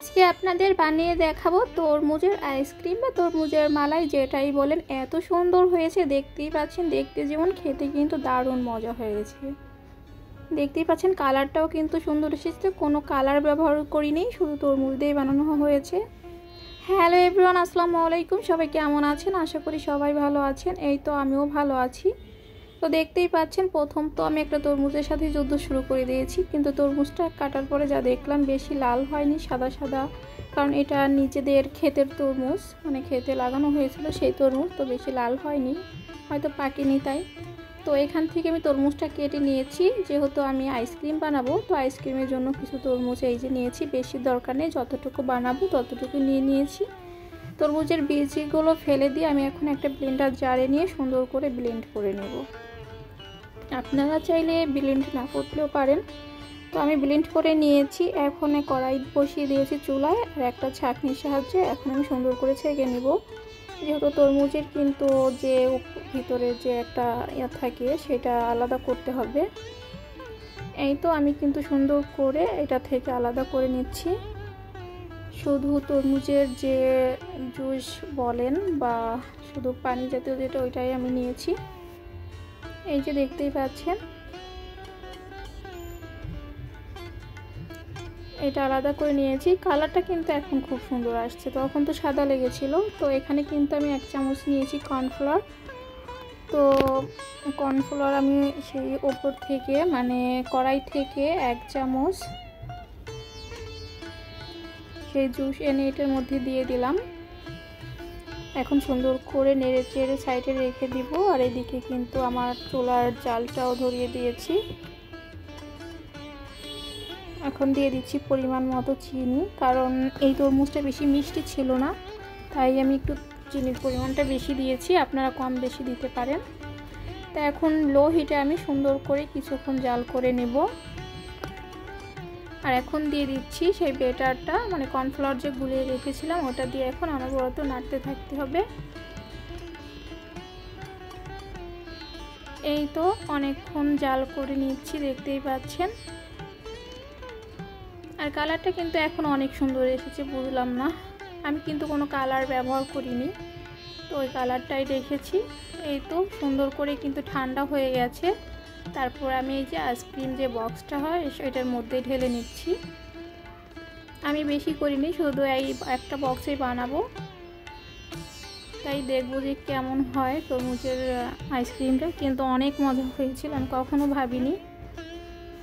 আজকে আপনাদের বানিয়ে দেখাবো তরমুজের আইসক্রিম বা তরমুজের মালাই, যেটাই বলেন। এত সুন্দর হয়েছে, দেখতেই পাচ্ছেন। দেখতে যেমন, খেতে কিন্তু দারুণ মজা হয়েছে। দেখতেই পাচ্ছেন কালারটাও কিন্তু সুন্দর এসেছে, কোনো কালার ব্যবহার করিনি, শুধু তরমুজ দিয়ে বানানো হয়েছে। হ্যালো এভরিওয়ান, আসসালামু আলাইকুম। সবাই কেমন আছেন? আশা করি সবাই ভালো আছেন। এই তো আমিও ভালো আছি। তো দেখতেই পাচ্ছেন, প্রথম তো আমি একটা তরমুজের সাথে যুদ্ধ শুরু করে দিয়েছি, কিন্তু তরমুজটা কাটার পরে যা দেখলাম বেশি লাল হয়নি, সাদা সাদা। কারণ এটা নিজেদের ক্ষেতের তরমুজ, মানে খেতে লাগানো হয়েছিল সেই তরমুজ, তো বেশি লাল হয়নি, হয়তো পাকেনি তাই। তো এখান থেকে আমি তরমুজটা কেটে নিয়েছি, যেহেতু আমি আইসক্রিম বানাবো, তো আইসক্রিমের জন্য কিছু তরমুজ এই যে নিয়েছি। বেশি দরকার নেই, যতটুকু বানাবো ততটুকু নিয়েছি। তরমুজের বীজগুলো ফেলে দিয়ে আমি এখন একটা ব্লেন্ডার জারে নিয়ে সুন্দর করে ব্লেন্ড করে নেব। আপনারা চাইলে ব্লেন্ড না করতেও পারেন। তো আমি ব্লেন্ড করে নিয়েছি। এখন কড়াই বসিয়ে দিয়েছি চুলায়, আর একটা ছাঁকনির সাহায্যে এখন আমি সুন্দর করে ছেঁকে নেব। যেহেতু তরমুজের কিন্তু যে ভিতরে যে একটা থাকে, সেটা আলাদা করতে হবে। এই তো আমি কিন্তু সুন্দর করে এটা থেকে আলাদা করে নিচ্ছি। শুধু তরমুজের যে জুস বলেন বা শুধু পানি জাতীয় যেটা, ওইটাই আমি নিয়েছি। এই যে দেখতেই পাচ্ছেন, এটা আলাদা করে নিয়েছি। কালারটা কিন্তু এখন খুব সুন্দর আসছে, তখন তো সাদা লেগেছিল। তো এখানে কিন্তু আমি 1 চামচ নিয়েছি কর্নফ্লাওয়ার। তো কর্নফ্লাওয়ার আমি সেই ওপর থেকে, মানে কড়াই থেকে 1 চামচ সেই জুস এনে এটার মধ্যে দিয়ে দিলাম। এখন সুন্দর করে নেড়ে চেড়ে সাইডে রেখে দিব। আর এদিকে কিন্তু আমার চুলার জালটাও ধরিয়ে দিয়েছি। এখন দিয়ে দিচ্ছি পরিমাণ মতো চিনি, কারণ এই তরমুজটা বেশি মিষ্টি ছিল না, তাই আমি একটু চিনির পরিমাণটা বেশি দিয়েছি। আপনারা কম বেশি দিতে পারেন। তা এখন লো হিটে আমি সুন্দর করে কিছুক্ষণ জাল করে নেব। আর এখন দিয়ে দিচ্ছি সেই ব্যাটারটা, মানে কর্নফ্লাওয়ার যে গুলিয়ে রেখেছিলাম, ওটা দিয়ে এখন অনবরত নাড়তে থাকতে হবে। এই তো অনেকক্ষণ জাল করে নিচ্ছি, দেখতেই পাচ্ছেন। আর কালারটা কিন্তু এখন অনেক সুন্দর এসেছে, বুঝলাম না, আমি কিন্তু কোনো কালার ব্যবহার করিনি, তো ওই কালারটাই রেখেছি। এই তো সুন্দর করে কিন্তু ঠান্ডা হয়ে গেছে। তারপর আমি এই যে আইসক্রিম যে বক্সটা হয়, এটার মধ্যে ঢেলে নিচ্ছি। আমি বেশি করিনি, শুধু এই একটা বক্সেই বানাবো, তাই দেখবো যে কেমন হয় তরমুজের আইসক্রিমটা। কিন্তু অনেক মজা হয়েছিল, আমি কখনো ভাবিনি।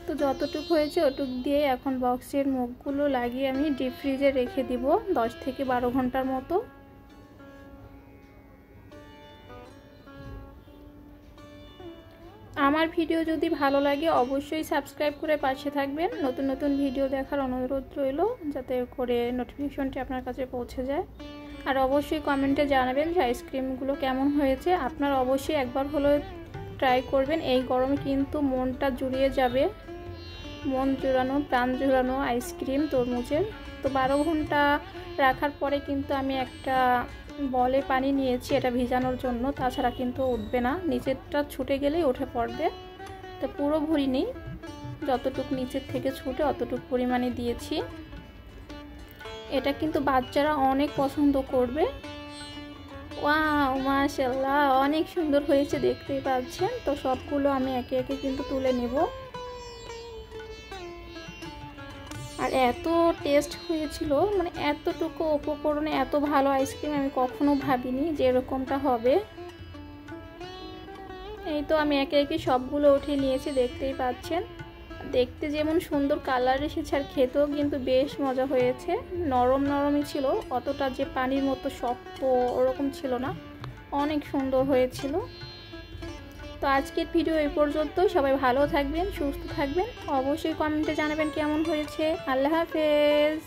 তো যতটুকু হয়েছে ওটুক দিয়ে এখন বক্সের মুখগুলো লাগিয়ে আমি ডিপ ফ্রিজে রেখে দিব 10 থেকে 12 ঘন্টার মতো। আমার ভিডিও যদি ভালো লাগে অবশ্যই সাবস্ক্রাইব করে পাশে থাকবেন। নতুন নতুন ভিডিও দেখার অনুরোধ রইল, যাতে করে নোটিফিকেশনটি আপনার কাছে পৌঁছে যায়। আর অবশ্যই কমেন্টে জানাবেন যে আইসক্রিমগুলো কেমন হয়েছে। আপনারা অবশ্যই একবার হলেও ট্রাই করবেন। এই গরমে কিন্তু মনটা জুড়িয়ে যাবে, মন জুড়ানো, প্রাণ জুড়ানো আইসক্রিম তরমুজের। তো 12 ঘন্টা রাখার পরে কিন্তু আমি একটা বলে পানি নিয়েছি এটা ভিজানোর জন্য, তাছাড়া কিন্তু উঠবে না, নিচেরটা ছুটে গেলেই উঠে পড়বে। তো পুরো ভরি নেই, যতটুকু নিচের থেকে ছুটে অতটুকু পরিমাণে দিয়েছি। এটা কিন্তু বাচ্চারা অনেক পছন্দ করবে। ওয়াও, মাশাআল্লাহ, অনেক সুন্দর হয়েছে, দেখতেই পাচ্ছেন। তো সবগুলো আমি একে একে কিন্তু তুলে নেব। আর এত টেস্ট হয়েছিল, মানে এতটুকু উপকরণে এত ভালো আইসক্রিম আমি কখনো ভাবিনি যে এরকমটা হবে। এই তো আমি একে একে সবগুলো উঠিয়ে নিয়েছি, দেখতেই পাচ্ছেন। দেখতে যেমন সুন্দর কালার এসেছে, আর খেতেও কিন্তু বেশ মজা হয়েছে। নরম নরমই ছিল, অতটা যে পানির মতো শক্ত ওরকম ছিল না, অনেক সুন্দর হয়েছিল। তো আজকের ভিডিও এই পর্যন্ত। সবাই ভালো থাকবেন, সুস্থ থাকবেন। অবশ্যই কমেন্টে জানাবেন কেমন হয়েছে। আল্লাহ হাফেজ।